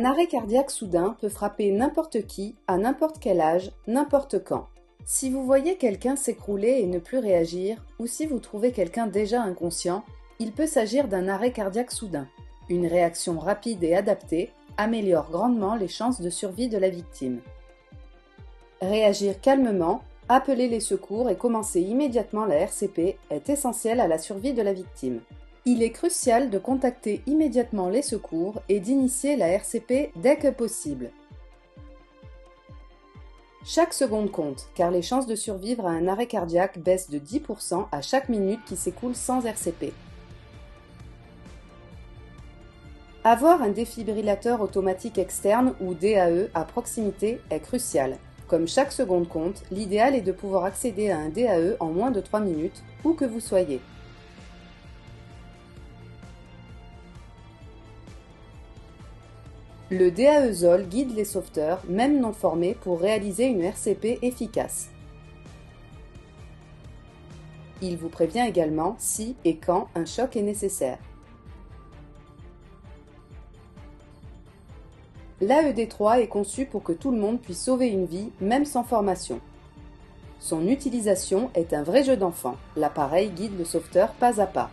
Un arrêt cardiaque soudain peut frapper n'importe qui, à n'importe quel âge, n'importe quand. Si vous voyez quelqu'un s'écrouler et ne plus réagir, ou si vous trouvez quelqu'un déjà inconscient, il peut s'agir d'un arrêt cardiaque soudain. Une réaction rapide et adaptée améliore grandement les chances de survie de la victime. Réagir calmement, appeler les secours et commencer immédiatement la RCP est essentiel à la survie de la victime. Il est crucial de contacter immédiatement les secours et d'initier la RCP dès que possible. Chaque seconde compte, car les chances de survivre à un arrêt cardiaque baissent de 10% à chaque minute qui s'écoule sans RCP. Avoir un défibrillateur automatique externe ou DAE à proximité est crucial. Comme chaque seconde compte, l'idéal est de pouvoir accéder à un DAE en moins de 3 minutes, où que vous soyez. Le DAE-ZOL guide les sauveteurs, même non formés, pour réaliser une RCP efficace. Il vous prévient également si et quand un choc est nécessaire. L'AED3 est conçu pour que tout le monde puisse sauver une vie, même sans formation. Son utilisation est un vrai jeu d'enfant. L'appareil guide le sauveteur pas à pas.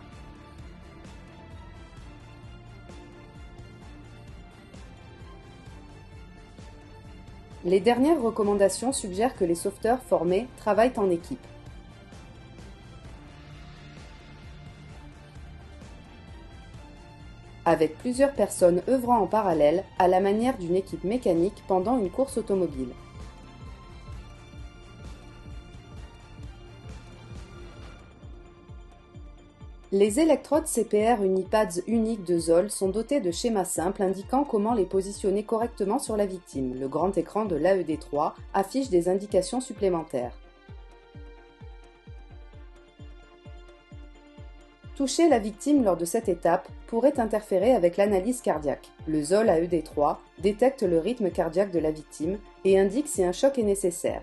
Les dernières recommandations suggèrent que les sauveteurs formés travaillent en équipe. Avec plusieurs personnes œuvrant en parallèle, à la manière d'une équipe mécanique pendant une course automobile. Les électrodes CPR Unipads uniques de ZOL sont dotées de schémas simples indiquant comment les positionner correctement sur la victime. Le grand écran de l'AED3 affiche des indications supplémentaires. Toucher la victime lors de cette étape pourrait interférer avec l'analyse cardiaque. Le ZOL AED3 détecte le rythme cardiaque de la victime et indique si un choc est nécessaire.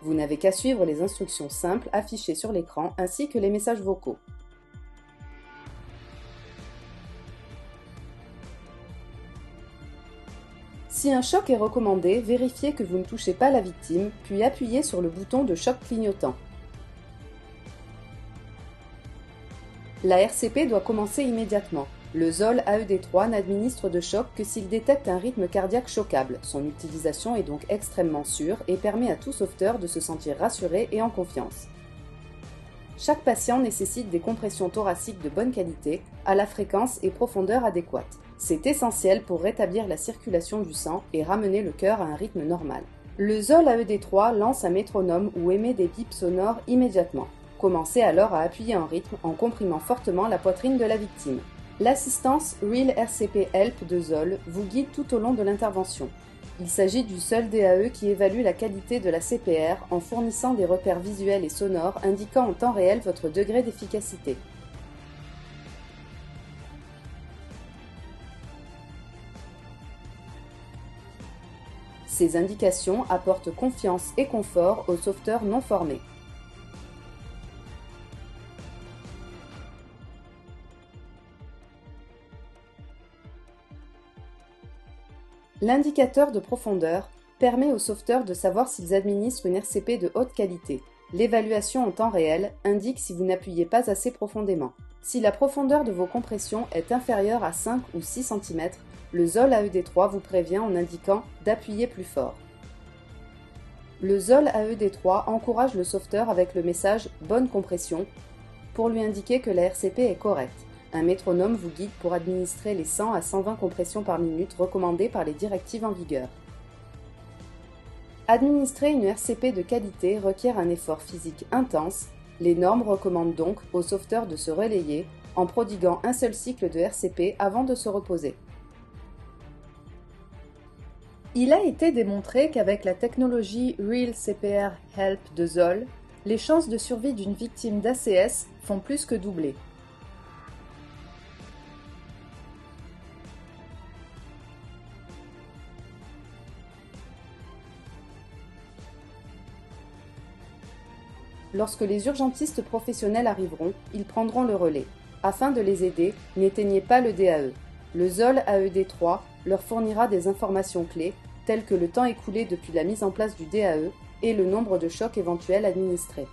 Vous n'avez qu'à suivre les instructions simples affichées sur l'écran ainsi que les messages vocaux. Si un choc est recommandé, vérifiez que vous ne touchez pas la victime, puis appuyez sur le bouton de choc clignotant. La RCP doit commencer immédiatement. Le ZOL AED3 n'administre de choc que s'il détecte un rythme cardiaque choquable. Son utilisation est donc extrêmement sûre et permet à tout sauveteur de se sentir rassuré et en confiance. Chaque patient nécessite des compressions thoraciques de bonne qualité, à la fréquence et profondeur adéquates. C'est essentiel pour rétablir la circulation du sang et ramener le cœur à un rythme normal. Le ZOL AED3 lance un métronome ou émet des bips sonores immédiatement. Commencez alors à appuyer en rythme en comprimant fortement la poitrine de la victime. L'assistance Real RCP Help de ZOL vous guide tout au long de l'intervention. Il s'agit du seul DAE qui évalue la qualité de la CPR en fournissant des repères visuels et sonores indiquant en temps réel votre degré d'efficacité. Ces indications apportent confiance et confort aux sauveteurs non formés. L'indicateur de profondeur permet aux sauveteurs de savoir s'ils administrent une RCP de haute qualité. L'évaluation en temps réel indique si vous n'appuyez pas assez profondément. Si la profondeur de vos compressions est inférieure à 5 ou 6 cm, le ZOL AED3 vous prévient en indiquant d'appuyer plus fort. Le ZOL AED3 encourage le sauveteur avec le message « Bonne compression » pour lui indiquer que la RCP est correcte. Un métronome vous guide pour administrer les 100 à 120 compressions par minute recommandées par les directives en vigueur. Administrer une RCP de qualité requiert un effort physique intense. Les normes recommandent donc aux sauveteurs de se relayer en prodiguant un seul cycle de RCP avant de se reposer. Il a été démontré qu'avec la technologie Real CPR Help de ZOL, les chances de survie d'une victime d'ACS font plus que doubler. Lorsque les urgentistes professionnels arriveront, ils prendront le relais. Afin de les aider, n'éteignez pas le DAE. Le ZOL AED3 leur fournira des informations clés, telles que le temps écoulé depuis la mise en place du DAE et le nombre de chocs éventuels administrés.